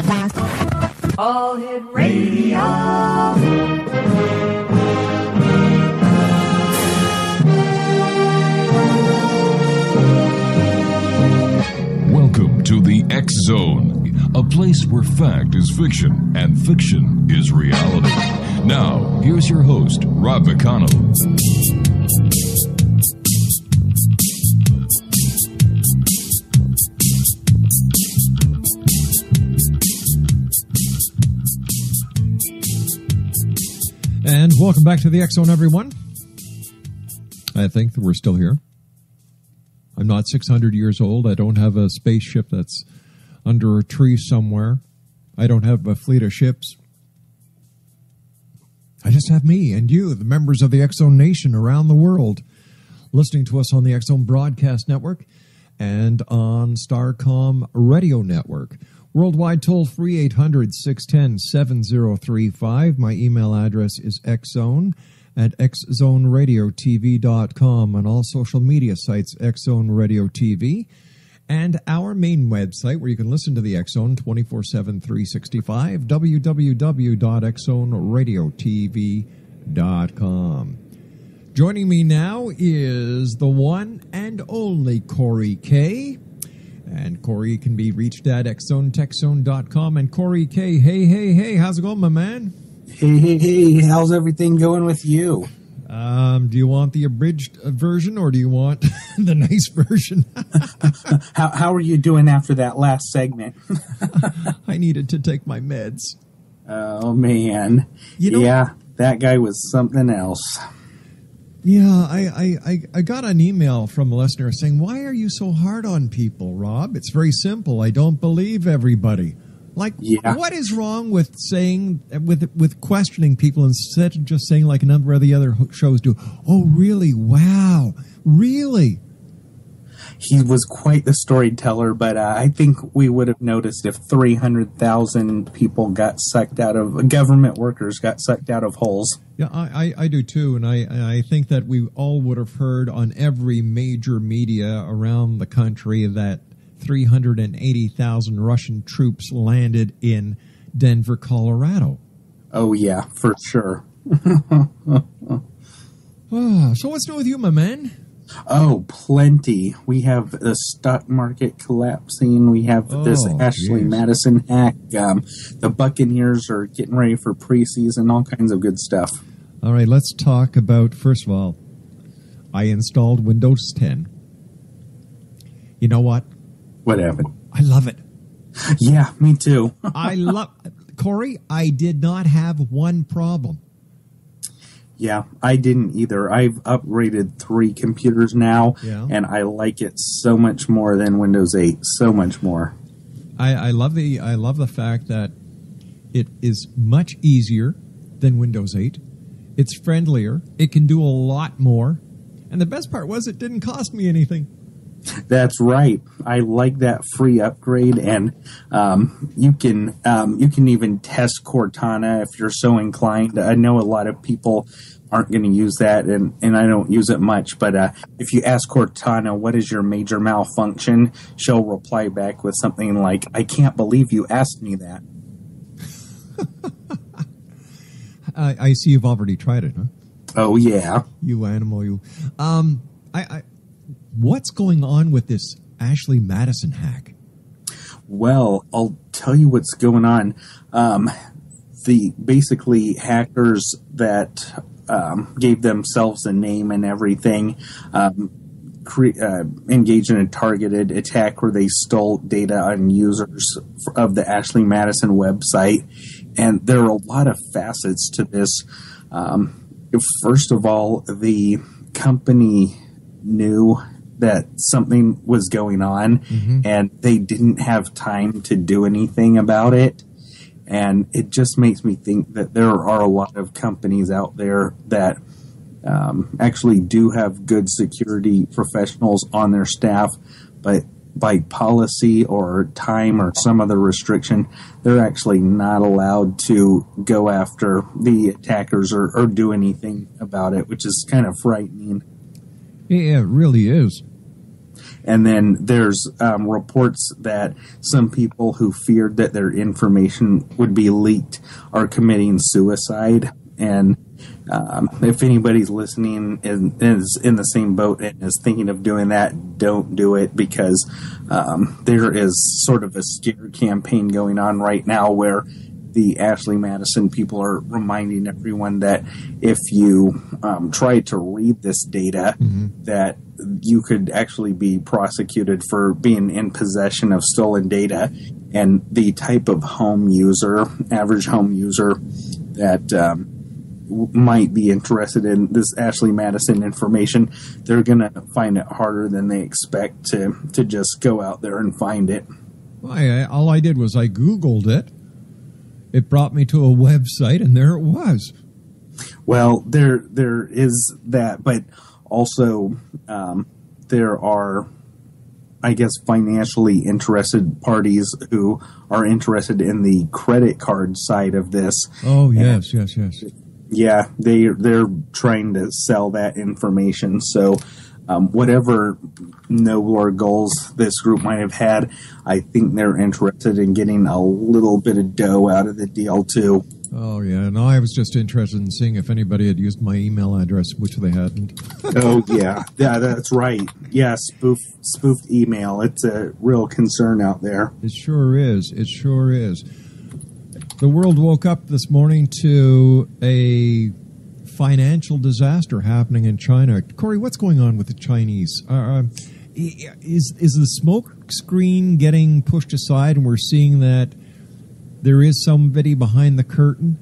All Hit Radio. Welcome to the X Zone, a place where fact is fiction and fiction is reality. Now, here's your host, Rob McConnell. And welcome back to the X Zone, everyone. I think that we're still here. I'm not 600 years old. I don't have a spaceship that's under a tree somewhere. I don't have a fleet of ships. I just have me and you, the members of the X Zone Nation around the world, listening to us on the X Zone Broadcast Network and on Starcom Radio Network. Worldwide toll-free, 800-610-7035. My email address is xzone@xzoneradiotv.com. On all social media sites, X-Zone Radio TV. And our main website, where you can listen to the X-Zone 24/7, 365, www.xzoneradiotv.com. Joining me now is the one and only Corey K. And Corey can be reached at xzonetechzone.com. And Corey K, hey, how's it going, my man? Hey, how's everything going with you? Do you want the abridged version or do you want the nice version? How are you doing after that last segment? I needed to take my meds. Oh, man. Yeah, that guy was something else. Yeah, I got an email from a listener saying, why are you so hard on people, Rob? It's very simple. I don't believe everybody. Like, What is wrong with saying, with questioning people instead of just saying like a number of the other shows do, oh, really? Wow. Really? He was quite the storyteller, but I think we would have noticed if 300,000 people got sucked out of, government workers got sucked out of holes. Yeah, I do too, and I think that we all would have heard on every major media around the country that 380,000 Russian troops landed in Denver, Colorado. Oh, yeah, for sure. So what's new with you, my man? Oh, plenty. We have the stock market collapsing. We have this Ashley Madison hack. The Buccaneers are getting ready for preseason, all kinds of good stuff. All right, let's talk about, first of all, I installed Windows 10. You know what? What happened? I love it. Yeah, me too. Corey, I did not have one problem. Yeah, I didn't either. I've upgraded 3 computers now, and I like it so much more than Windows 8. So much more. I love the fact that it is much easier than Windows 8. It's friendlier. It can do a lot more. And the best part was it didn't cost me anything. That's right. I like that free upgrade, and you can even test Cortana if you're so inclined. I know a lot of people aren't going to use that, and I don't use it much, but if you ask Cortana, what is your major malfunction, she'll reply back with something like, I can't believe you asked me that. I see you've already tried it, huh? Oh, yeah. You animal, you. What's going on with this Ashley Madison hack? Well, I'll tell you what's going on. The basically hackers that gave themselves a name and everything engaged in a targeted attack where they stole data on users of the Ashley Madison website. And there are a lot of facets to this. First of all, the company knew that something was going on, and they didn't have time to do anything about it. And it just makes me think that there are a lot of companies out there that actually do have good security professionals on their staff, but by policy or time or some other restriction, they're actually not allowed to go after the attackers or do anything about it, which is kind of frightening. Yeah, it really is. And then there's reports that some people who feared that their information would be leaked are committing suicide. And if anybody's listening and is in the same boat and is thinking of doing that, don't do it, because there is sort of a scare campaign going on right now where the Ashley Madison people are reminding everyone that if you try to read this data, that you could actually be prosecuted for being in possession of stolen data. And the type of average home user that might be interested in this Ashley Madison information, they're going to find it harder than they expect to just go out there and find it. Well, all I did was I Googled it. It brought me to a website, and there it was. Well, there is that, but also there are, I guess, financially interested parties who are interested in the credit card side of this. Oh, yes, yes. Yeah, they're trying to sell that information. So whatever nobler goals this group might have had, I think they're interested in getting a little bit of dough out of the deal too. Oh, yeah. No, I was just interested in seeing if anybody had used my email address, which they hadn't. Oh, yeah. Yeah, that's right. Yeah, spoofed email. It's a real concern out there. It sure is. It sure is. The world woke up this morning to a financial disaster happening in China. Corey, what's going on with the Chinese? Is the smoke screen getting pushed aside and we're seeing that there is somebody behind the curtain?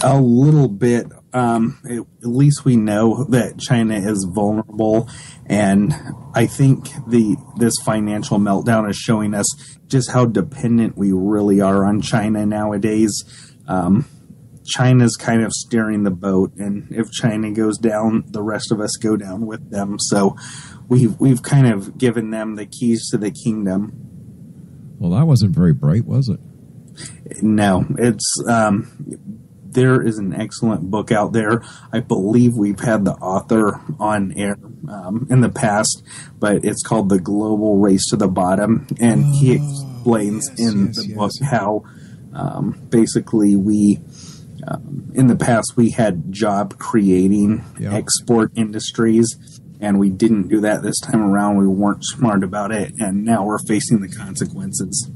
A little bit. At least we know that China is vulnerable, and I think this financial meltdown is showing us just how dependent we really are on China nowadays. China's kind of steering the boat, and if China goes down, the rest of us go down with them. So we've kind of given them the keys to the kingdom. Well, that wasn't very bright, was it? No, it's there is an excellent book out there. I believe we've had the author on air in the past, but it's called The Global Race to the Bottom, and he explains in the book how basically we in the past we had job creating export industries, and we didn't do that this time around. We weren't smart about it, and now we're facing the consequences.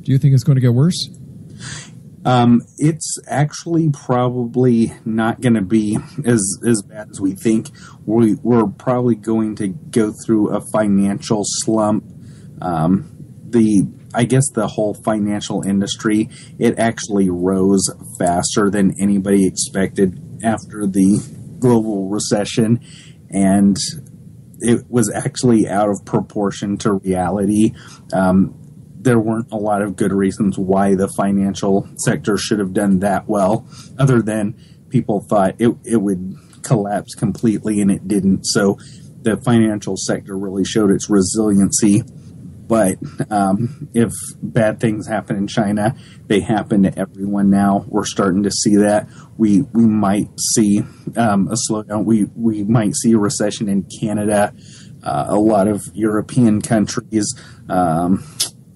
Do you think it's going to get worse? It's actually probably not going to be as bad as we think. We're probably going to go through a financial slump. I guess the whole financial industry, it actually rose faster than anybody expected after the global recession, and it was actually out of proportion to reality. There weren't a lot of good reasons why the financial sector should have done that well, other than people thought it would collapse completely, and it didn't. So the financial sector really showed its resiliency. But if bad things happen in China, they happen to everyone now. We're starting to see that. We might see a slowdown. We might see a recession in Canada, a lot of European countries.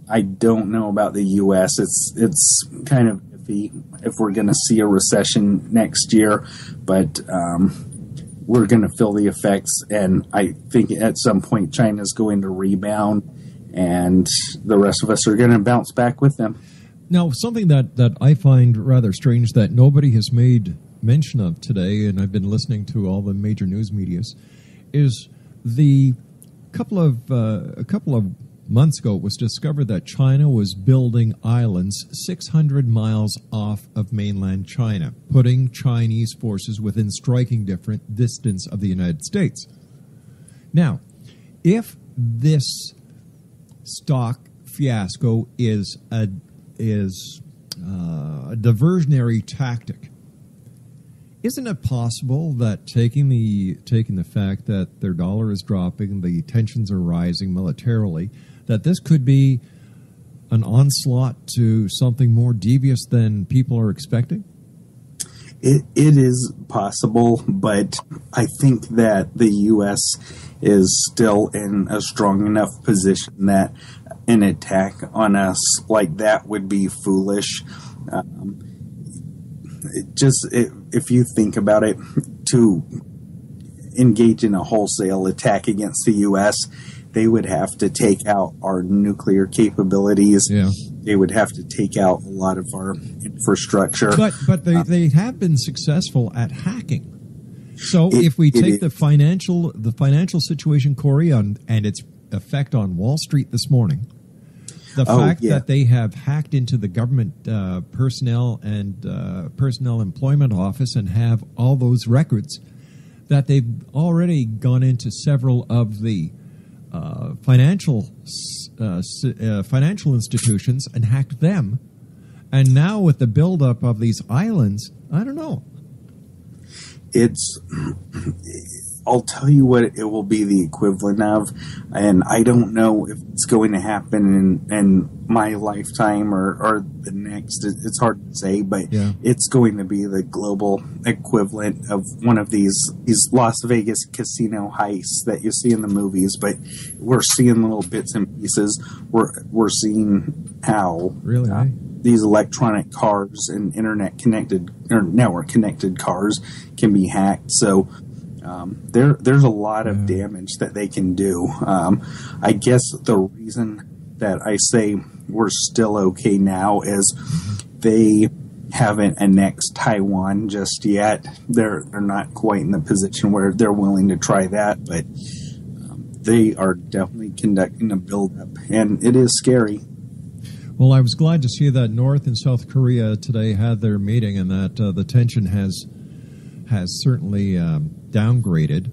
I don't know about the U.S. It's kind of iffy if we're going to see a recession next year, but we're going to feel the effects. And I think at some point China's going to rebound, and the rest of us are going to bounce back with them. Now, something that I find rather strange that nobody has made mention of today, and I've been listening to all the major news medias, is a couple of months ago it was discovered that China was building islands 600 miles off of mainland China, putting Chinese forces within striking distance of the United States. Now, if this stock fiasco is a diversionary tactic, isn't it possible that taking the fact that their dollar is dropping, the tensions are rising militarily, that this could be an onslaught to something more devious than people are expecting? It is possible, but I think that the U.S. is still in a strong enough position that an attack on us like that would be foolish. If you think about it, to engage in a wholesale attack against the U.S., they would have to take out our nuclear capabilities. Yeah. They would have to take out a lot of our infrastructure. But they have been successful at hacking. So if we take the financial situation, Corey, and its effect on Wall Street this morning, the fact that they have hacked into the government personnel and personnel employment office and have all those records, that they've already gone into several of the financial institutions and hacked them, and now with the buildup of these islands, I don't know. I'll tell you what it will be the equivalent of, and I don't know if it's going to happen in my lifetime or the next. It's hard to say, but it's going to be the global equivalent of one of these Las Vegas casino heists that you see in the movies. But we're seeing little bits and pieces. We're seeing how these electronic cars and internet connected or network connected cars can be hacked. So. There's a lot of damage that they can do. I guess the reason that I say we're still okay now is they haven't annexed Taiwan just yet. They're not quite in the position where they're willing to try that, but they are definitely conducting a buildup, and it is scary. Well, I was glad to see that North and South Korea today had their meeting, and that the tension has certainly downgraded.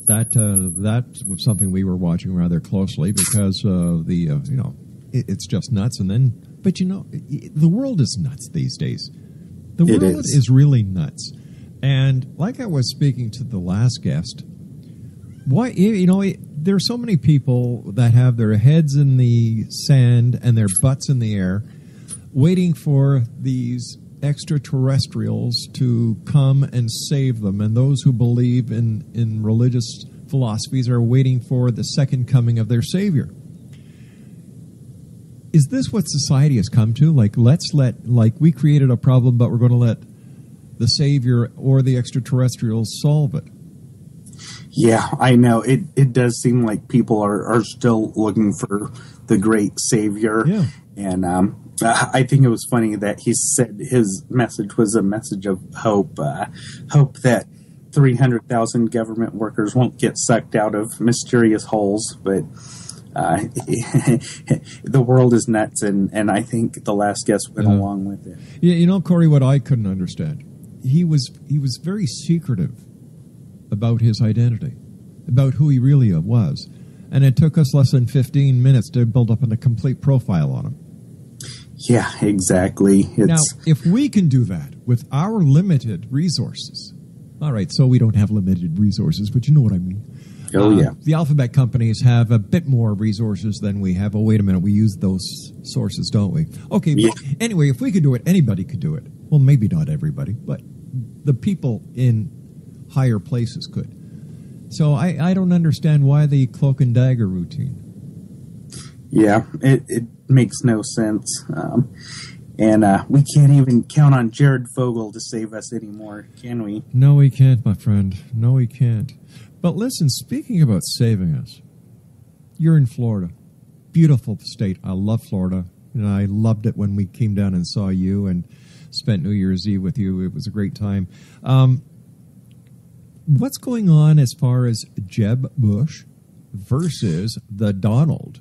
That was something we were watching rather closely because it's just nuts. But the world is nuts these days. The world is really nuts. And like I was speaking to the last guest, there's so many people that have their heads in the sand and their butts in the air, waiting for these extraterrestrials to come and save them, and those who believe in religious philosophies are waiting for the second coming of their Savior. Is this what society has come to? We created a problem, but we're going to let the Savior or the extraterrestrials solve it. Yeah, I know. It does seem like people are still looking for the great Savior. Yeah. And I think it was funny that he said his message was a message of hope. Hope that 300,000 government workers won't get sucked out of mysterious holes. But the world is nuts, and I think the last guest went along with it. Yeah, Corey, what I couldn't understand, he was very secretive about his identity, about who he really was. And it took us less than 15 minutes to build up a complete profile on him. Yeah, exactly. Now, if we can do that with our limited resources, all right, so we don't have limited resources, but you know what I mean. Oh, yeah. The alphabet companies have a bit more resources than we have. Oh, wait a minute, we use those sources, don't we? Okay, but anyway, if we could do it, anybody could do it. Well, maybe not everybody, but the people in higher places could. So I don't understand why the cloak and dagger routine. Yeah, it makes no sense. And we can't even count on Jared Fogle to save us anymore, can we? No, we can't, my friend. No, we can't. But listen, speaking about saving us, you're in Florida. Beautiful state. I love Florida. And I loved it when we came down and saw you and spent New Year's Eve with you. It was a great time. What's going on as far as Jeb Bush versus the Donald?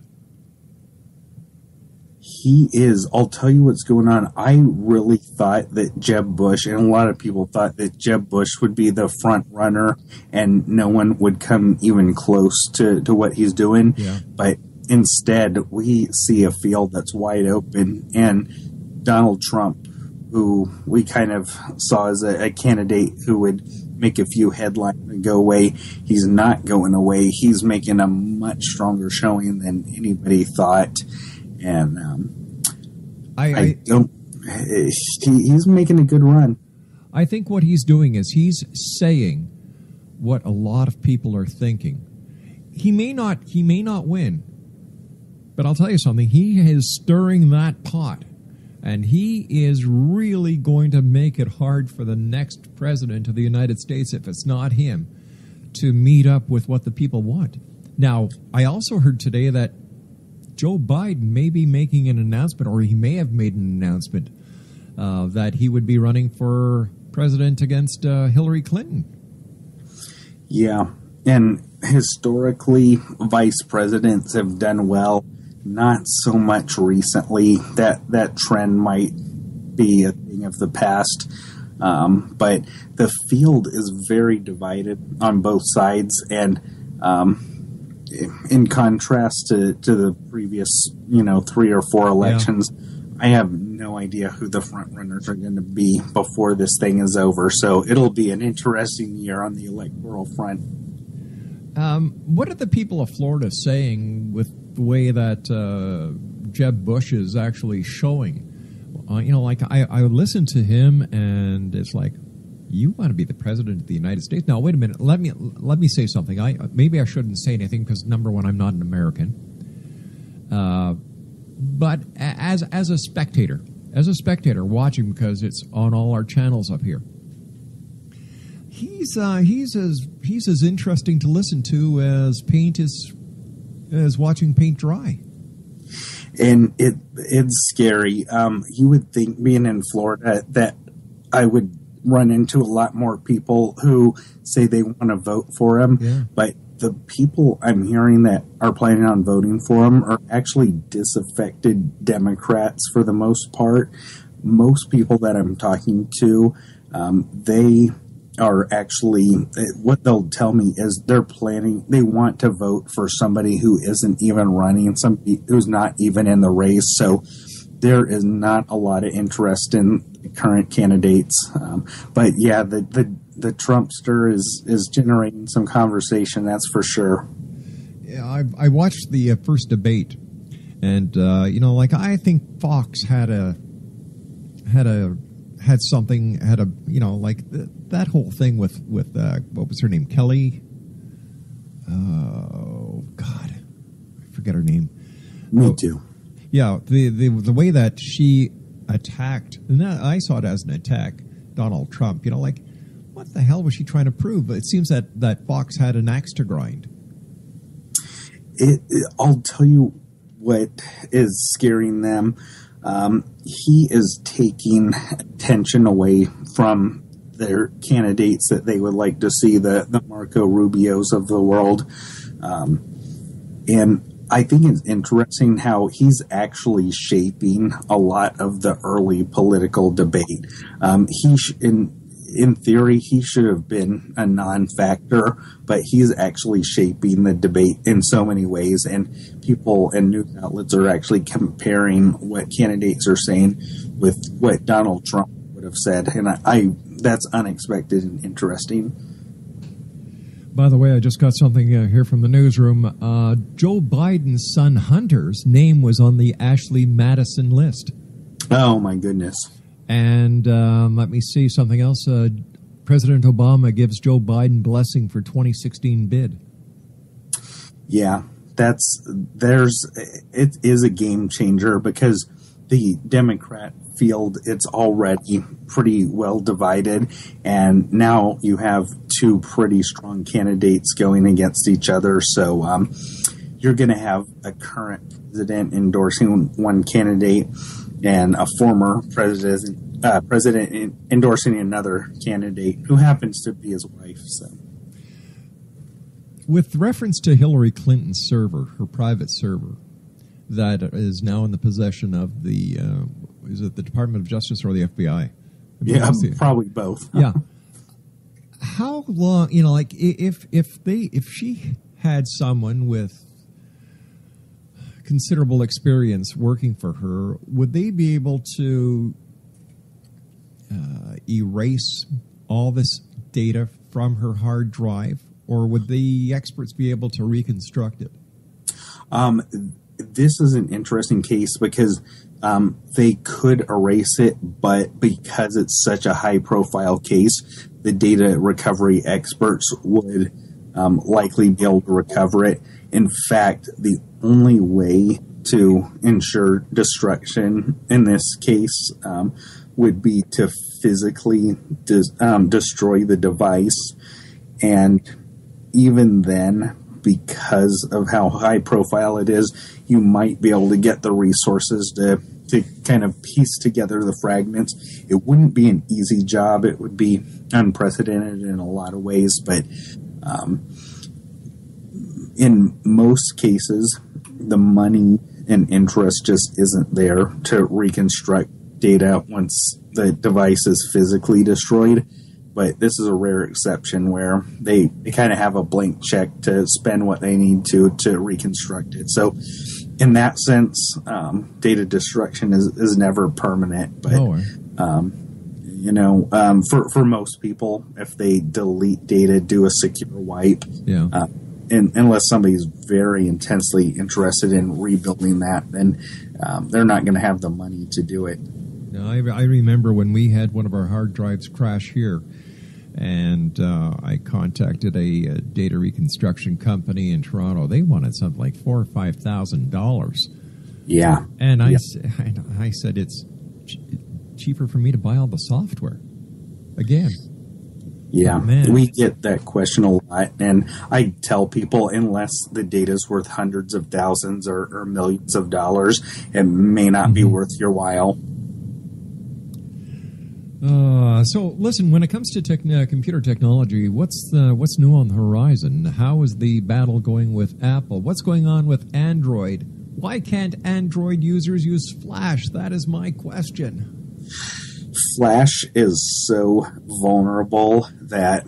He is. I'll tell you what's going on. I really thought that Jeb Bush, and a lot of people thought that Jeb Bush would be the front runner and no one would come even close to what he's doing. Yeah. But instead, we see a field that's wide open, and Donald Trump, who we kind of saw as a candidate who would make a few headlines and go away, he's not going away. He's making a much stronger showing than anybody thought. And I don't. He's making a good run. I think what he's doing is he's saying what a lot of people are thinking. He may not win, but I'll tell you something. He is stirring that pot, and he is really going to make it hard for the next president of the United States, if it's not him, to meet up with what the people want. Now, I also heard today that Joe Biden may be making an announcement, or he may have made an announcement, that he would be running for president against Hillary Clinton. Yeah, and historically, vice presidents have done well. Not so much recently. That trend might be a thing of the past. But the field is very divided on both sides, and in contrast to the previous 3 or 4 elections, I have no idea who the front runners are going to be before this thing is over. So it'll be an interesting year on the electoral front. What are the people of Florida saying with the way that Jeb Bush is actually showing? I listen to him, and it's like, you want to be the president of the United States? Now, wait a minute. Let me say something. Maybe I shouldn't say anything because, number one, I'm not an American. But as a spectator watching, because it's on all our channels up here, he's as interesting to listen to as watching paint dry. And it's scary. You would think, being in Florida, that I would run into a lot more people who say they want to vote for him. Yeah. But the people I'm hearing that are planning on voting for him are actually disaffected Democrats for the most part. Most people that I'm talking to, they are actually, what they'll tell me is they want to vote for somebody who isn't even running, somebody who's not even in the race. So there is not a lot of interest in current candidates. But yeah, the Trumpster is generating some conversation, that's for sure. Yeah, I watched the first debate, and I think Fox had that whole thing with what was her name, Kelly? Oh God, I forget her name. Me too. Yeah, the way that she attacked, and I saw it as an attack, Donald Trump. What the hell was she trying to prove? It seems that Fox had an axe to grind. I'll tell you what is scaring them. He is taking attention away from their candidates that they would like to see, the Marco Rubios of the world. And I think it's interesting how he's actually shaping a lot of the early political debate. In theory, he should have been a non-factor, but he's actually shaping the debate in so many ways, and people and news outlets are actually comparing what candidates are saying with what Donald Trump would have said, and that's unexpected and interesting. By the way, I just got something here from the newsroom. Joe Biden's son Hunter's name was on the Ashley Madison list. Oh, my goodness. And let me see something else. President Obama gives Joe Biden blessing for 2016 bid. Yeah, it is a game changer because the Democrat field, it's already pretty well divided, and now you have two pretty strong candidates going against each other. So you're going to have a current president endorsing one candidate and a former president endorsing another candidate who happens to be his wife. So, with reference to Hillary Clinton's server, her private server, that is now in the possession of the is it the Department of Justice or the FBI? Yeah, probably both. Yeah. How long? If she had someone with considerable experience working for her, would they be able to erase all this data from her hard drive, or would the experts be able to reconstruct it? This is an interesting case because they could erase it, but because it's such a high-profile case, the data recovery experts would likely be able to recover it. In fact, the only way to ensure destruction in this case would be to physically destroy the device. And even then, because of how high profile it is, you might be able to get the resources to kind of piece together the fragments. It wouldn't be an easy job. It would be unprecedented in a lot of ways, but in most cases, the money and interest just isn't there to reconstruct data once the device is physically destroyed. But this is a rare exception where they kind of have a blank check to spend what they need to reconstruct it. So in that sense, data destruction is never permanent. But, for most people, if they delete data, do a secure wipe, and unless somebody's very intensely interested in rebuilding that, then they're not going to have the money to do it. Now, I remember when we had one of our hard drives crash here, and I contacted a data reconstruction company in Toronto. They wanted something like $4,000 or $5,000. Yeah, and I said it's cheaper for me to buy all the software again. Yeah, we get that question a lot, and I tell people unless the data is worth hundreds of thousands or millions of dollars, it may not be worth your while. So listen, when it comes to computer technology, what's new on the horizon? How is the battle going with Apple? What's going on with Android? Why can't Android users use Flash? That is my question. Flash is so vulnerable that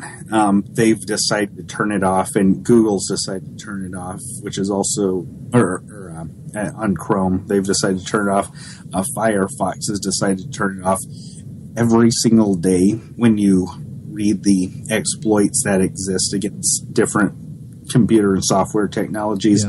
they've decided to turn it off, and Google's decided to turn it off, which is also on Chrome. They've decided to turn it off. Firefox has decided to turn it off. Every single day when you read the exploits that exist against different computer and software technologies,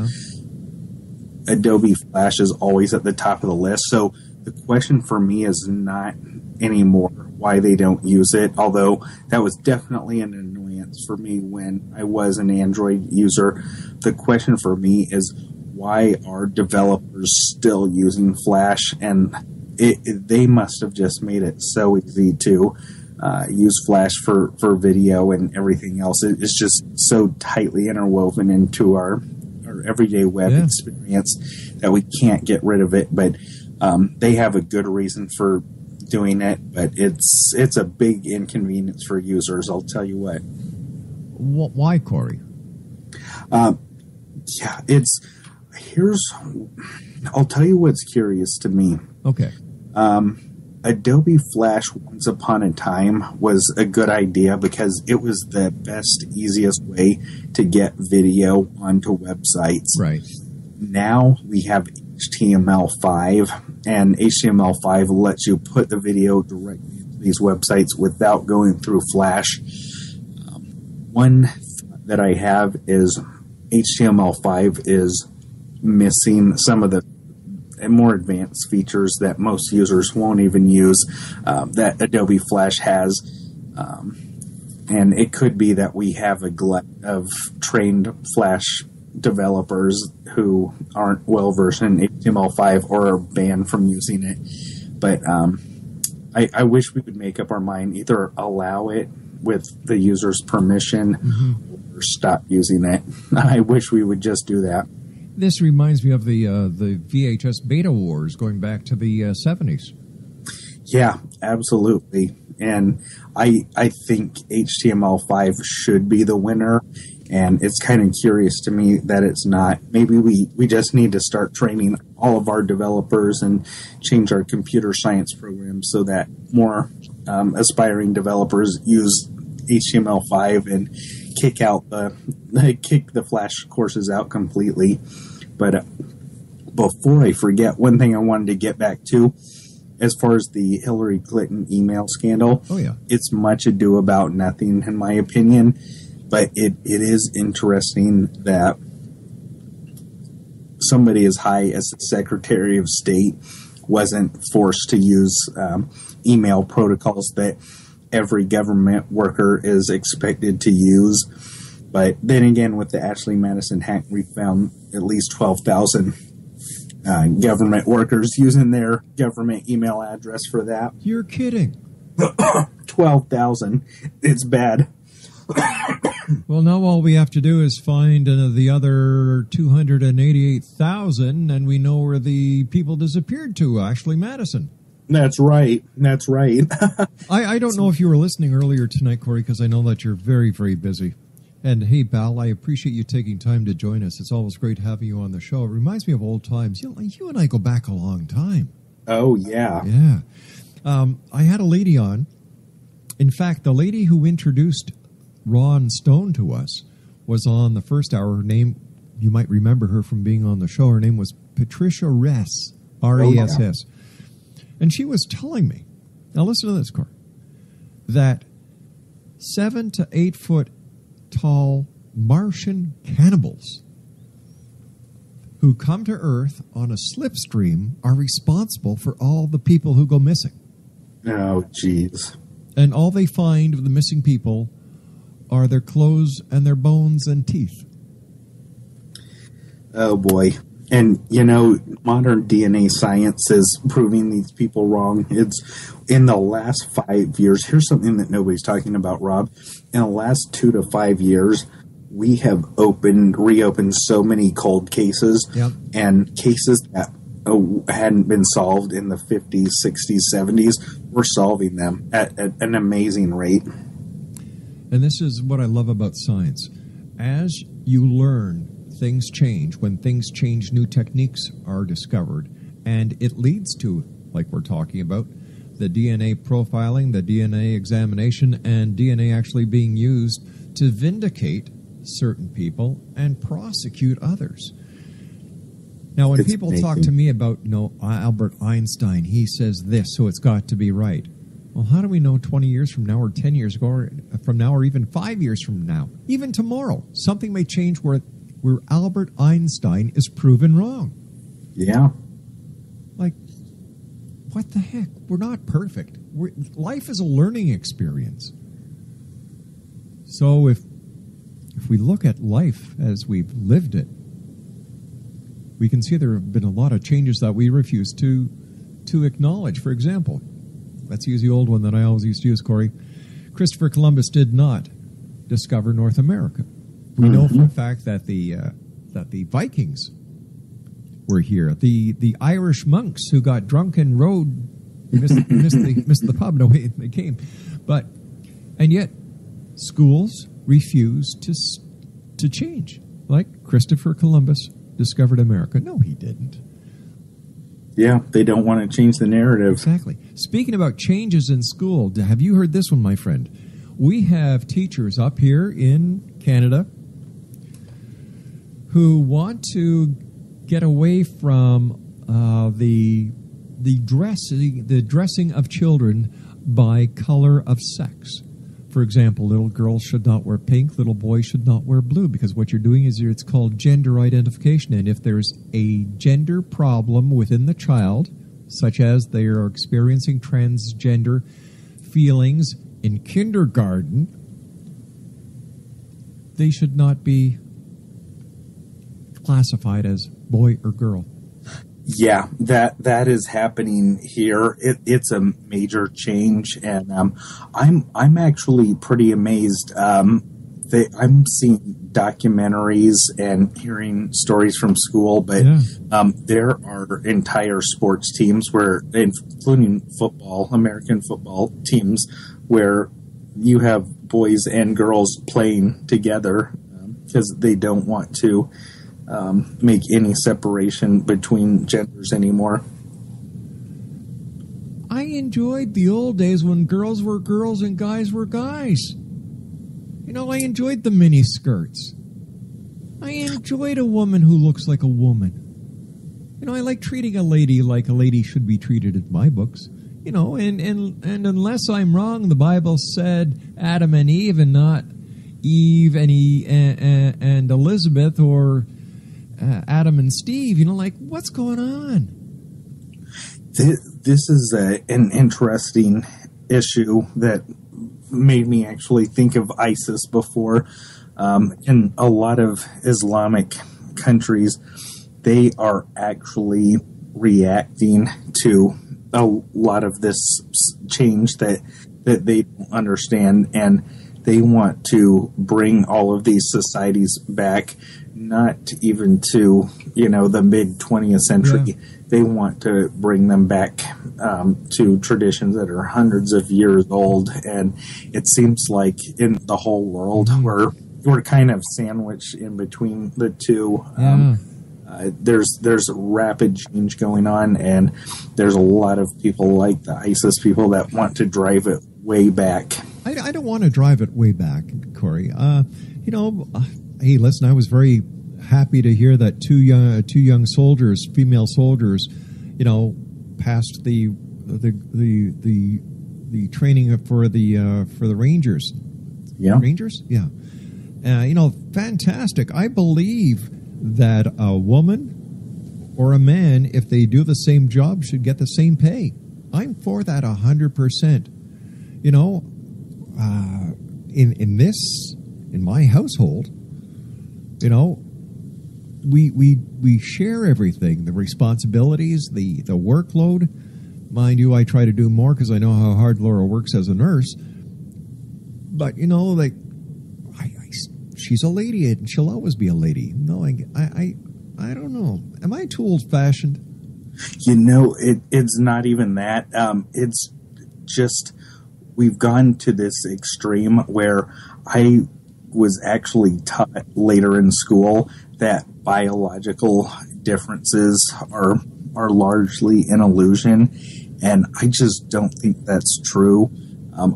Adobe Flash is always at the top of the list. So the question for me is not anymore why they don't use it, although that was definitely an annoyance for me when I was an Android user. The question for me is, why are developers still using Flash? And they must have just made it so easy to use Flash for video and everything else. It's just so tightly interwoven into our everyday web experience that we can't get rid of it. But they have a good reason for doing it, but it's a big inconvenience for users, I'll tell you what. Why, Corey? I'll tell you what's curious to me. Okay. Adobe Flash once upon a time was a good idea because it was the best, easiest way to get video onto websites. Right. Now we have HTML5, and HTML5 lets you put the video directly into these websites without going through Flash. One thought that I have is HTML5 is missing some of the more advanced features that most users won't even use that Adobe Flash has. And it could be that we have a glut of trained Flash developers who aren't well-versed in HTML5 or are banned from using it. But I wish we would make up our mind, either allow it with the user's permission or stop using it. I wish we would just do that. This reminds me of the VHS beta wars going back to the 70s. Yeah, absolutely. And I think HTML5 should be the winner. And it's kind of curious to me that it's not. Maybe we just need to start training all of our developers and change our computer science programs so that more aspiring developers use HTML5 and kick the Flash courses out completely. But before I forget, one thing I wanted to get back to, as far as the Hillary Clinton email scandal, it's much ado about nothing, in my opinion. But it is interesting that somebody as high as the Secretary of State wasn't forced to use email protocols that every government worker is expected to use. But then again, with the Ashley Madison hack, we found at least 12,000 government workers using their government email address for that. You're kidding. 12,000. It's bad. Well, now all we have to do is find the other 288,000, and we know where the people disappeared to, Ashley Madison. That's right. That's right. I don't know if you were listening earlier tonight, Corey, because I know that you're very, very busy. And hey, Bal, I appreciate you taking time to join us. It's always great having you on the show. It reminds me of old times. You and I go back a long time. Oh, yeah. Yeah. I had a lady on. In fact, the lady who introduced Ron Stone to us was on the first hour. Her name, you might remember her from being on the show. Her name was Patricia Ress, R-E-S-S. Oh, yeah. And she was telling me, now listen to this, Corey, that 7 to 8 foot tall Martian cannibals who come to Earth on a slipstream are responsible for all the people who go missing. Oh, jeez. And all they find of the missing people are their clothes and their bones and teeth. Oh, boy. And, modern DNA science is proving these people wrong. It's in the last 5 years. Here's something that nobody's talking about, Rob. In the last 2 to 5 years, we have reopened so many cold cases. Yep. And cases that hadn't been solved in the 50s, 60s, 70s. We're solving them at an amazing rate. And this is what I love about science. As you learn, things change. When things change, new techniques are discovered. And it leads to, like we're talking about, the DNA profiling, the DNA examination, and DNA actually being used to vindicate certain people and prosecute others. Now, when people talk to me about, Albert Einstein, he says this, so it's got to be right. Well, how do we know 20 years from now or 10 years from now or even 5 years from now? Even tomorrow, something may change where Albert Einstein is proven wrong. Yeah. Like, what the heck? We're not perfect. Life is a learning experience. So if we look at life as we've lived it, we can see there have been a lot of changes that we refuse to acknowledge. For example, let's use the old one that I always used to use, Corey. Christopher Columbus did not discover North America. We know for a fact that the Vikings were here. The Irish monks who got drunk and rode missed the pub. No, they came, and yet schools refused to change. Like Christopher Columbus discovered America. No, he didn't. Yeah, they don't want to change the narrative. Exactly. Speaking about changes in school, have you heard this one, my friend? We have teachers up here in Canada who want to get away from the dressing of children by color of sex. For example, little girls should not wear pink, little boys should not wear blue, because what you're doing is it's called gender identification. And if there's a gender problem within the child, such as they are experiencing transgender feelings in kindergarten, they should not be classified as boy or girl. Yeah, that is happening here. It's a major change, and I'm actually pretty amazed. I'm seeing documentaries and hearing stories from school, but there are entire sports teams including football, American football teams, where you have boys and girls playing together because they don't want to make any separation between genders anymore. I enjoyed the old days when girls were girls and guys were guys. I enjoyed the mini skirts. I enjoyed a woman who looks like a woman. I like treating a lady like a lady should be treated in my books. And unless I'm wrong, the Bible said Adam and Eve and not Eve and Elizabeth or Adam and Steve. What's going on? This is an interesting issue that made me actually think of ISIS before. In a lot of Islamic countries, they are actually reacting to a lot of this change that they don't understand, and they want to bring all of these societies back, not even to, the mid 20th century. Yeah. They want to bring them back to traditions that are hundreds of years old, and it seems like in the whole world we're kind of sandwiched in between the two. Yeah. There's rapid change going on, and there's a lot of people like the ISIS people that want to drive it way back. I don't want to drive it way back, Corey. Hey, listen, I was very happy to hear that two young soldiers, female soldiers, passed the training for the Rangers. Yeah, Rangers. Yeah, fantastic. I believe that a woman or a man, if they do the same job, should get the same pay. I'm for that 100%. In my household, we share everything, the responsibilities, the workload. Mind you, I try to do more because I know how hard Laura works as a nurse. But she's a lady, and she'll always be a lady. No, I don't know. Am I too old-fashioned? It's not even that. It's just we've gone to this extreme where I was actually taught later in school that biological differences are largely an illusion, and I just don't think that's true.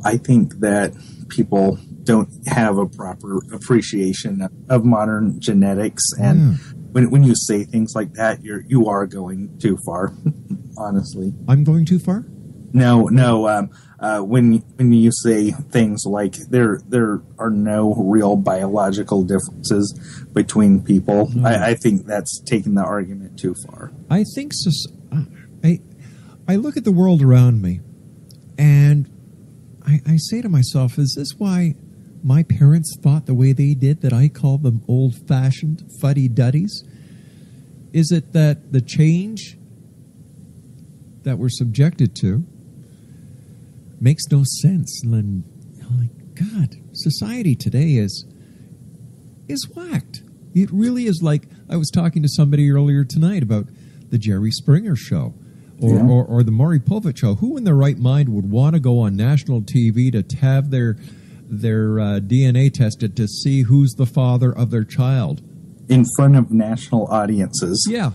I think that people don't have a proper appreciation of modern genetics, and when you say things like that, you are going too far. Honestly, I'm going too far. No. When you say things like there are no real biological differences between people, I think that's taking the argument too far. I think so. I look at the world around me, and I say to myself, is this why my parents thought the way they did, that I call them old-fashioned fuddy-duddies? Is it that the change that we're subjected to makes no sense? And God, society today is whacked. It really is. Like, I was talking to somebody earlier tonight about the Jerry Springer show or the Maury Povich show. Who in their right mind would want to go on national TV to have their DNA tested to see who's the father of their child? In front of national audiences. Yeah,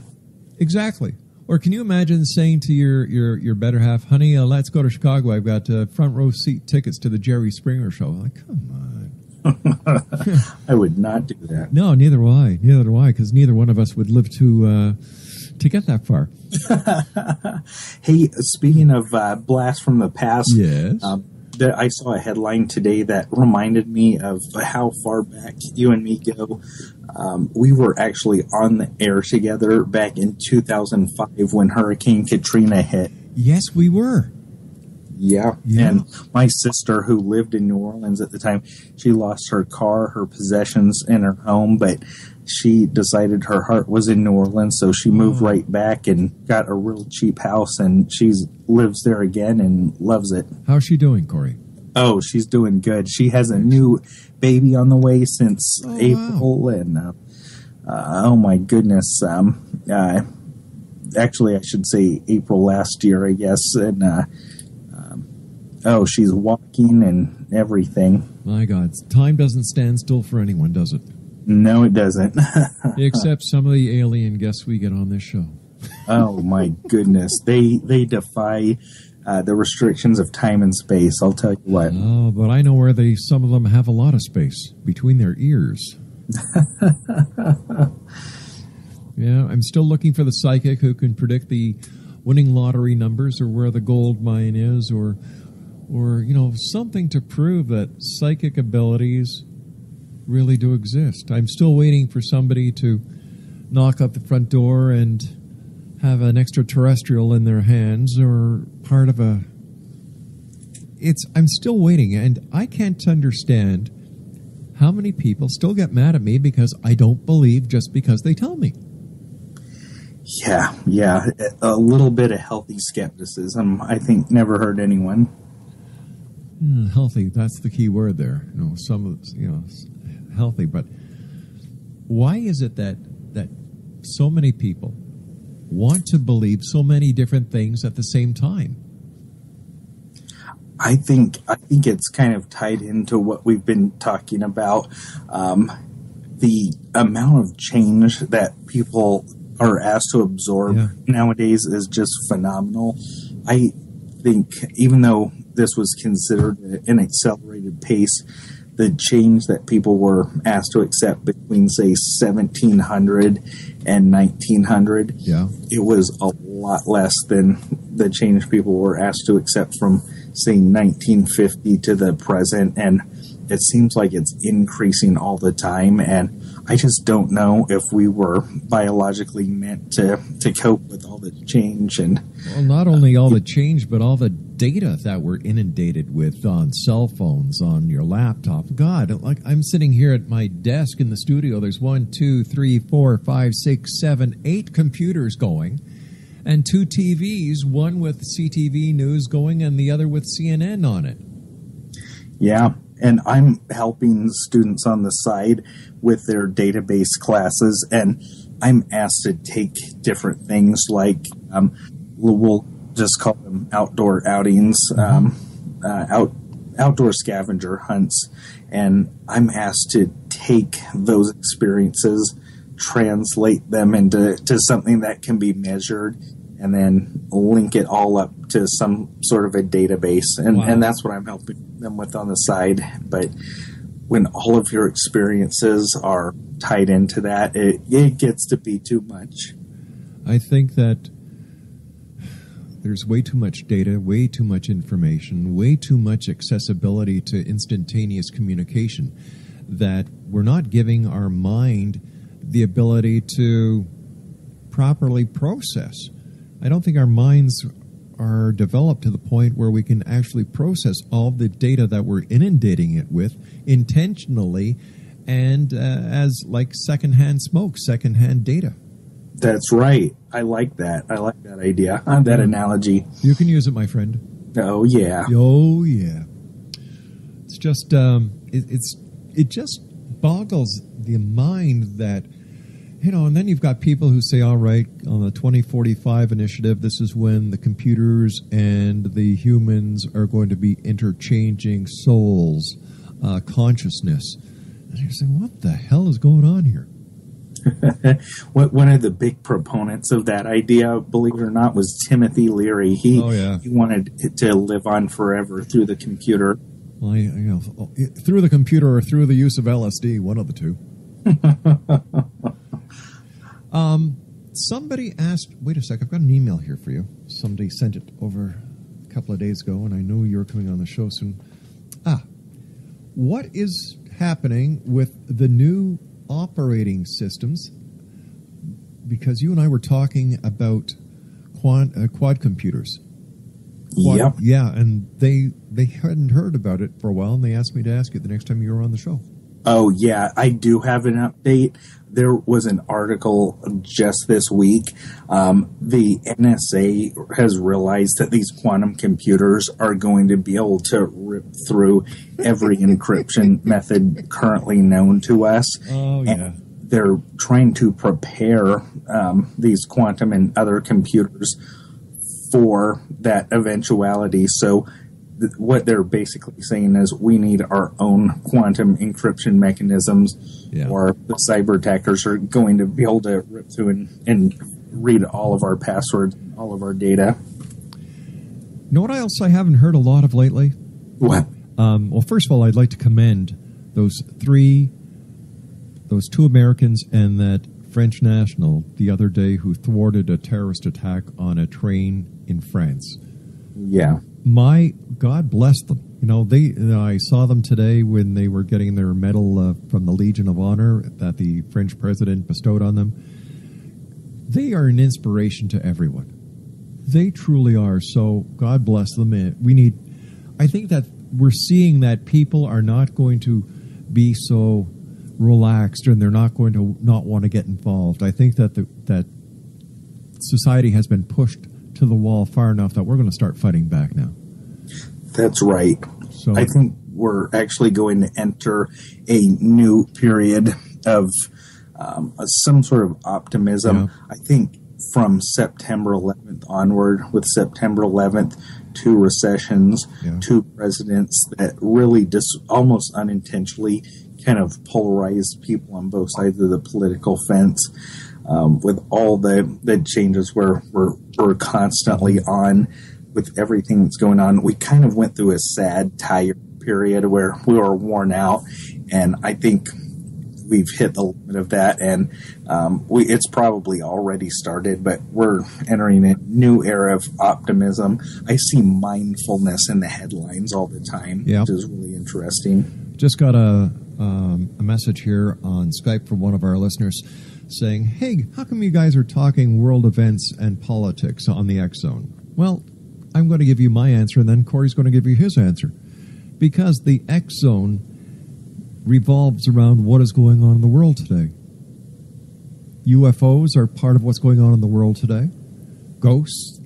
exactly. Or can you imagine saying to your better half, honey, let's go to Chicago. I've got front row seat tickets to the Jerry Springer show. I'm like, come on. I would not do that. No, neither do I. Neither do I, because neither one of us would live to get that far. Hey, speaking of blast from the past, yes. I saw a headline today that reminded me of how far back you and me go. We were actually on the air together back in 2005 when Hurricane Katrina hit. Yes, we were. Yeah. And my sister, who lived in New Orleans at the time, she lost her car, her possessions, and her home, but she decided her heart was in New Orleans, so she moved right back and got a real cheap house, and she lives there again and loves it. How's she doing, Corey? Oh, she's doing good. She has a new baby on the way since April, and oh my goodness. Actually, I should say April last year, I guess, and she's walking and everything. My God, time doesn't stand still for anyone, does it? No, it doesn't. Except some of the alien guests we get on this show. Oh my goodness, they defy the restrictions of time and space. I'll tell you what. Oh, but I know where some of them have a lot of space between their ears. Yeah, I'm still looking for the psychic who can predict the winning lottery numbers or where the gold mine is, or something to prove that psychic abilities really do exist. I'm still waiting for somebody to knock up the front door and have an extraterrestrial in their hands or part of a... I'm still waiting, and I can't understand how many people still get mad at me because I don't believe just because they tell me. Yeah. A little bit of healthy skepticism, I think, never hurt anyone. Healthy, that's the key word there. Healthy. But why is it that so many people want to believe so many different things at the same time? I think it's kind of tied into what we've been talking about. The amount of change that people are asked to absorb nowadays is just phenomenal. I think even though this was considered an accelerated pace, the change that people were asked to accept between, say, 1700 and 1900, it was a lot less than the change people were asked to accept from, say, 1950 to the present. And it seems like it's increasing all the time. And I just don't know if we were biologically meant to cope with all the change. And well, not only all the change, but all the data that we're inundated with on cell phones, on your laptop. God, like I'm sitting here at my desk in the studio. There's 1, 2, 3, 4, 5, 6, 7, 8 computers going, and 2 TVs, one with CTV News going and the other with CNN on it. Yeah. And I'm helping students on the side with their database classes, and I'm asked to take different things like we'll just call them outdoor outings, outdoor scavenger hunts, and I'm asked to take those experiences, translate them into something that can be measured, and then link it all up to some sort of a database. And that's what I'm helping them with on the side. But when all of your experiences are tied into that, it gets to be too much. I think that there's way too much data, way too much information, way too much accessibility to instantaneous communication that we're not giving our mind the ability to properly process. I don't think our minds are developed to the point where we can actually process all the data that we're inundating it with intentionally and as like secondhand smoke, secondhand data. That's right. I like that. I like that idea, that analogy. You can use it, my friend. Oh, yeah. Oh, yeah. It's just, it just boggles the mind that, and then you've got people who say, all right, on the 2045 initiative, this is when the computers and the humans are going to be interchanging souls, consciousness. And you're saying, what the hell is going on here? One of the big proponents of that idea, believe it or not, was Timothy Leary. He wanted it to live on forever through the computer. Well, through the computer or through the use of LSD, one of the two. Somebody asked, wait a sec, I've got an email here for you. Somebody sent it over a couple of days ago, and I know you're coming on the show soon. What is happening with the new operating systems? Because you and I were talking about quad computers. Yep. Yeah, and they hadn't heard about it for a while, and they asked me to ask you the next time you were on the show. Oh, yeah, I do have an update. There was an article just this week. The NSA has realized that these quantum computers are going to be able to rip through every encryption method currently known to us. Oh, yeah. And they're trying to prepare these quantum and other computers for that eventuality. So what they're basically saying is we need our own quantum encryption mechanisms, or the cyber attackers are going to be able to rip through and read all of our passwords, all of our data. You know what else I haven't heard a lot of lately? What? Well, first of all, I'd like to commend those two Americans and that French national the other day who thwarted a terrorist attack on a train in France. Yeah. My God bless them. I saw them today when they were getting their medal from the Legion of Honor that the French president bestowed on them. they are an inspiration to everyone. They truly are. So God bless them. I think that we're seeing that people are not going to be so relaxed, and they're not going to not want to get involved. I think that that society has been pushed to the wall far enough that we're going to start fighting back now. That's right. So I think we're actually going to enter a new period of some sort of optimism. Yeah. I think from September 11th onward, with September 11th, 2 recessions, 2 presidents that really almost unintentionally kind of polarized people on both sides of the political fence, with all the changes we're constantly on with everything that's going on. We kind of went through a sad, tired period where we were worn out, and I think we've hit the limit of that, and it's probably already started, but we're entering a new era of optimism. I see mindfulness in the headlines all the time, which is really interesting. Just got a message here on Skype from one of our listeners saying, hey, how come you guys are talking world events and politics on the X Zone? Well, I'm going to give you my answer, and then Corey's going to give you his answer. Because the X Zone revolves around what is going on in the world today. UFOs are part of what's going on in the world today. Ghosts,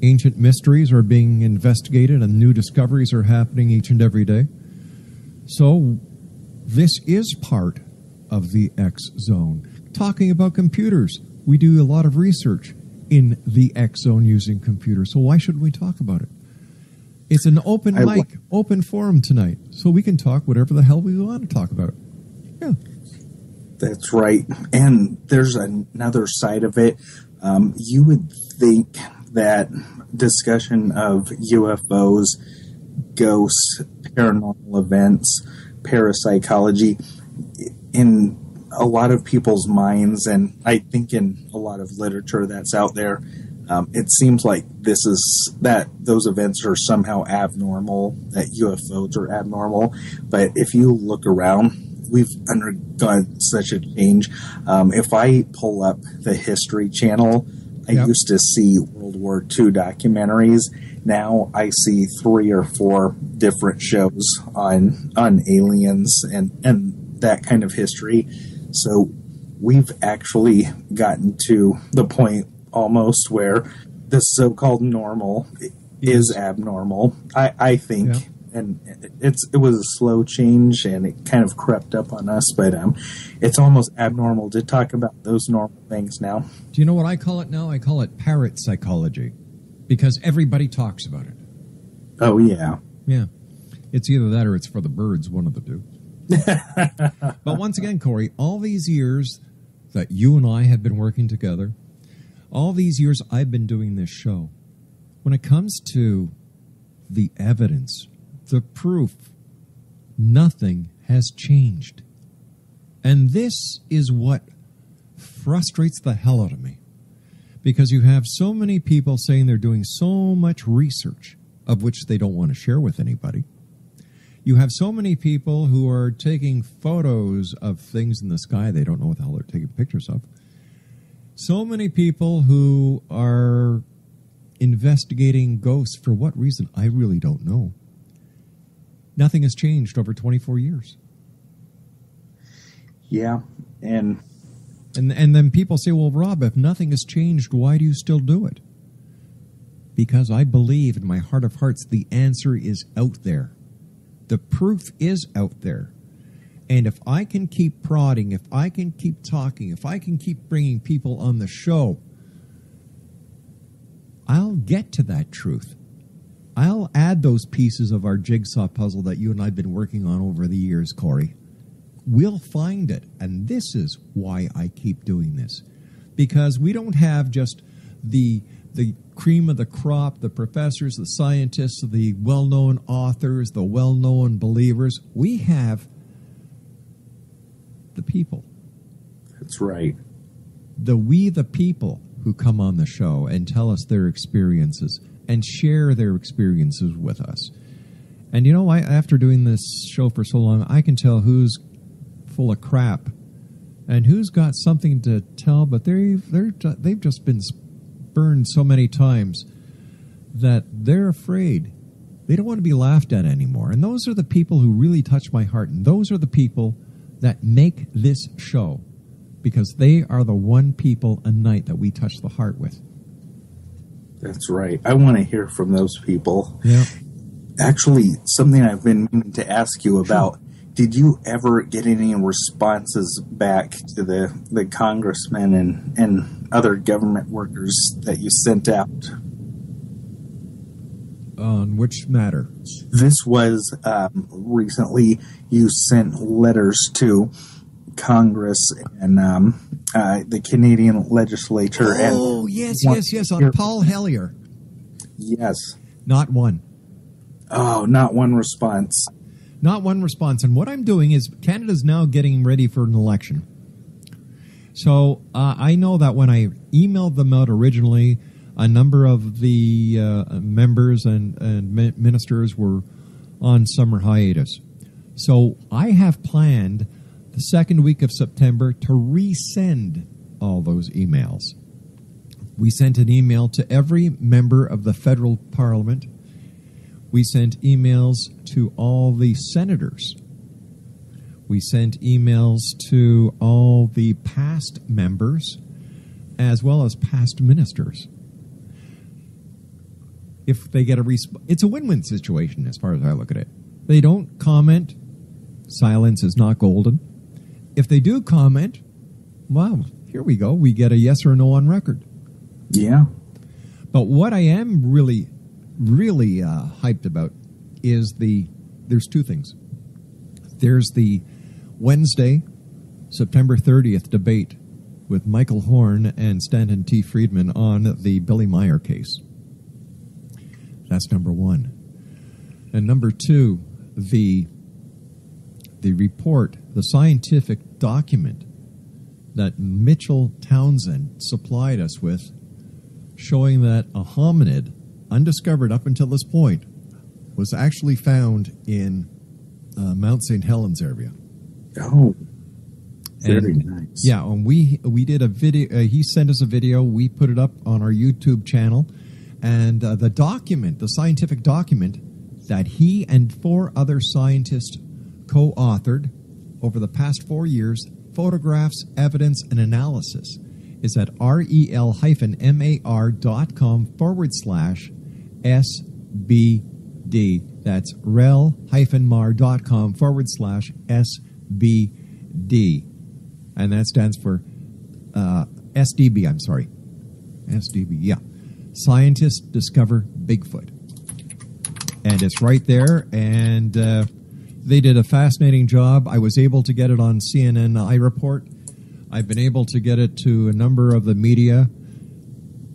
ancient mysteries are being investigated, and new discoveries are happening each and every day. So this is part of the X Zone. Talking about computers, we do a lot of research in the X Zone using computers. So why shouldn't we talk about it? It's an open mic, open forum tonight, so we can talk whatever the hell we want to talk about. Yeah. That's right. And there's another side of it. You would think that discussion of UFOs, ghosts, paranormal events, parapsychology, in a lot of people's minds, and I think in a lot of literature that's out there, it seems like those events are somehow abnormal, that UFOs are abnormal. But if you look around, we've undergone such a change. If I pull up the History Channel, I used to see World War II documentaries. Now I see 3 or 4 different shows on aliens and that kind of history. So we've actually gotten to the point almost where the so-called normal is abnormal, I think. Yeah. And it was a slow change, and it kind of crept up on us, but it's almost abnormal to talk about those normal things now. Do you know what I call it now? I call it parrot psychology, because everybody talks about it. Oh, yeah. Yeah. It's either that or it's for the birds, one of the two. But once again, Corey, all these years that you and I have been working together, all these years I've been doing this show, when it comes to the evidence, the proof, nothing has changed. And this is what frustrates the hell out of me. Because you have so many people saying they're doing so much research, of which they don't want to share with anybody. You have so many people who are taking photos of things in the sky they don't know what the hell they're taking pictures of. So many people who are investigating ghosts. For what reason? I really don't know. Nothing has changed over 24 years. Yeah, and then people say, well, Rob, if nothing has changed, why do you still do it? Because I believe in my heart of hearts the answer is out there. The proof is out there. And if I can keep prodding, if I can keep talking, if I can keep bringing people on the show, I'll get to that truth. I'll add those pieces of our jigsaw puzzle that you and I have been working on over the years, Corey. We'll find it. And this is why I keep doing this. Because we don't have just the cream of the crop, the professors, the scientists, the well-known authors, the well-known believers. We have the people. That's right. The people who come on the show and tell us their experiences and share their experiences with us. And you know, after doing this show for so long, I can tell who's full of crap And who's got something to tell? But they've just been burned so many times that they're afraid. They don't want to be laughed at anymore. And those are the people who really touch my heart. And those are the people that make this show, because they are the one people a night that we touch the heart with. That's right. I want to hear from those people. Yeah. Actually, something I've been meaning to ask you about. Did you ever get any responses back to the congressmen and other government workers that you sent out? On which matter? This was recently you sent letters to Congress and the Canadian legislature. Oh, yes, on Paul Hellyer. Yes. Not one. Oh, not one response. Not one response. And what I'm doing is Canada's now getting ready for an election. So I know that when I emailed them out originally, a number of the members and ministers were on summer hiatus. So I have planned the second week of September to resend all those emails. We sent an email to every member of the federal parliament. We sent emails to all the senators. We sent emails to all the past members as well as past ministers. If they get a response, it's a win-win situation as far as I look at it. They don't comment, silence is not golden. If they do comment, well, here we go. We get a yes or no on record. Yeah. But what I am really hyped about is there's two things. There's the Wednesday, September 30th debate with Michael Horn and Stanton T. Friedman on the Billy Meyer case. That's number one. And number two, the report, the scientific document that Mitchell Townsend supplied us with, showing that a hominid, undiscovered up until this point, was actually found in Mount St. Helens area. Oh, very nice. Yeah, and we did a video. He sent us a video. We put it up on our YouTube channel. And the document, the scientific document that he and 4 other scientists co-authored over the past 4 years, photographs, evidence, and analysis, is at rel-mar.com/SBD. That's rel-mar.com/SBD. And that stands for SDB, I'm sorry. SDB, yeah. Scientists discover Bigfoot. And it's right there, and they did a fascinating job. I was able to get it on CNN iReport. I've been able to get it to a number of the media,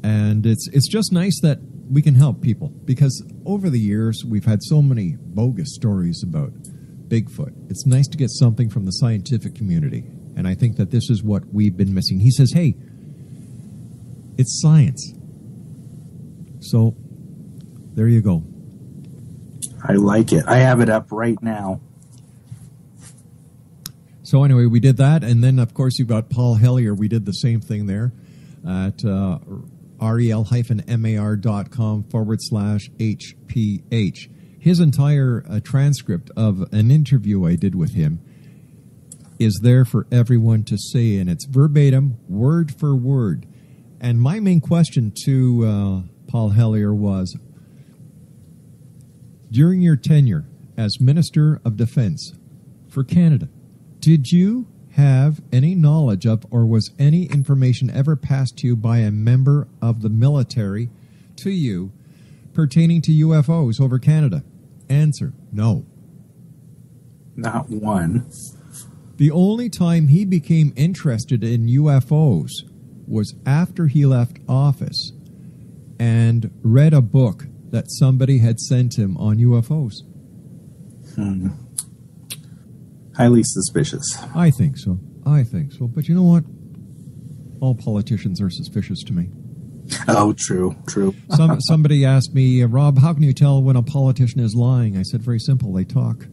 and it's just nice that we can help people, because over the years we've had so many bogus stories about Bigfoot. It's nice to get something from the scientific community, and I think that this is what we've been missing. He says, hey, it's science. So, there you go. I like it. I have it up right now. So anyway, we did that, and then, of course, you've got Paul Hellyer. We did the same thing there at rel-mar.com/HPH. His entire transcript of an interview I did with him is there for everyone to see, and it's verbatim, word for word. And my main question to Paul Hellyer was, during your tenure as Minister of Defense for Canada, did you have any knowledge of, or was any information ever passed to you by a member of the military to you pertaining to UFOs over Canada? Answer, no. Not one. The only time he became interested in UFOs was after he left office and read a book that somebody had sent him on UFOs. Highly suspicious. I think so. But you know what? All politicians are suspicious to me. Oh, true. Somebody asked me, Rob, how can you tell when a politician is lying? I said, very simple, they talk.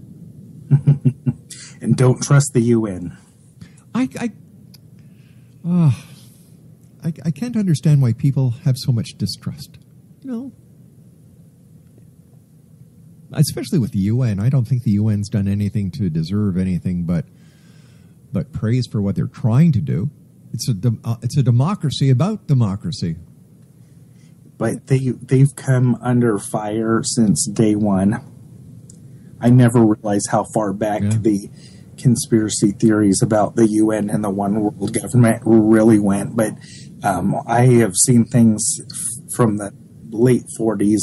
And don't trust the UN. I I can't understand why people have so much distrust. You know, especially with the UN. I don't think the UN's done anything to deserve anything but praise for what they're trying to do. It's a democracy about democracy. But they've come under fire since day one. I never realized how far back the conspiracy theories about the UN and the one world government really went. But I have seen things from the late 40s,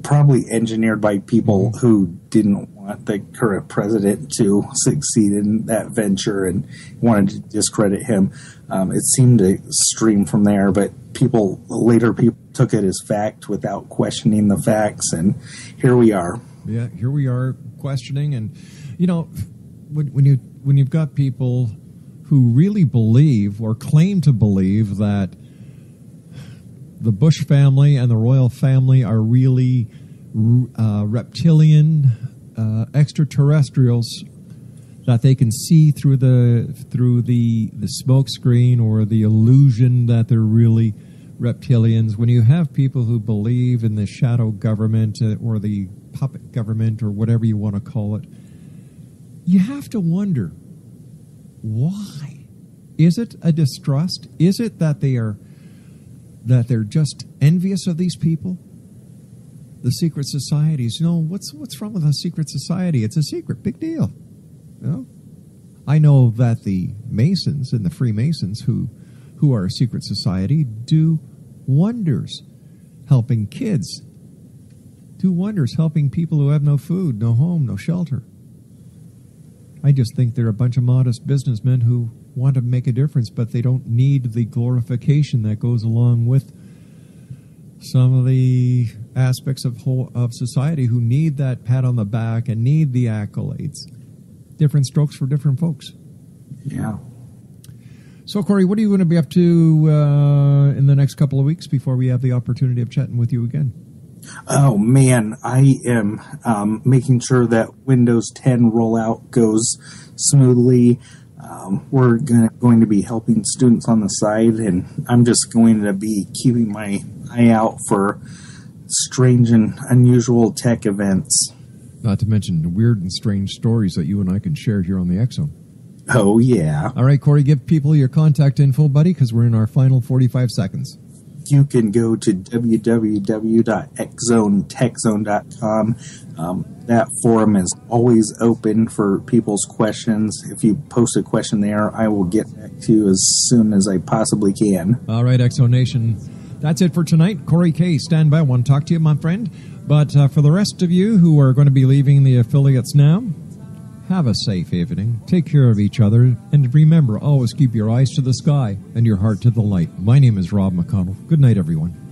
probably engineered by people who didn't want the current president to succeed in that venture and wanted to discredit him. It seemed to stream from there, but later people took it as fact without questioning the facts, and here we are. Yeah, here we are questioning, and you know, when you've got people who really believe or claim to believe that the Bush family and the royal family are really reptilian extraterrestrials that they can see through the smoke screen, or the illusion that they're really reptilians. When you have people who believe in the shadow government or the puppet government or whatever you want to call it, you have to wonder, why? Is it a distrust? Is it that they're just envious of these people? The secret societies. You know, what's wrong with a secret society? It's a secret. Big deal. You know? I know that the Masons and the Freemasons who are a secret society do wonders helping kids. Do wonders helping people who have no food, no home, no shelter. I just think they're a bunch of modest businessmen who want to make a difference, but they don't need the glorification that goes along with some of the aspects of society who need that pat on the back and need the accolades. Different strokes for different folks. Yeah. So, Corey, what are you going to be up to in the next couple of weeks before we have the opportunity of chatting with you again? Oh, man, I am making sure that Windows 10 rollout goes smoothly. We're going to be helping students on the side, and I'm just going to be keeping my eye out for strange and unusual tech events. Not to mention the weird and strange stories that you and I can share here on the X Zone. Oh, yeah. All right, Corey, give people your contact info, buddy, because we're in our final 45 seconds. You can go to www.xzonetechzone.com. That forum is always open for people's questions. If you post a question there, I will get back to you as soon as I possibly can. All right, X Zone Nation. That's it for tonight. Corey K., stand by. I want to talk to you, my friend. But for the rest of you who are going to be leaving the affiliates now, have a safe evening. Take care of each other. And remember, always keep your eyes to the sky and your heart to the light. My name is Rob McConnell. Good night, everyone.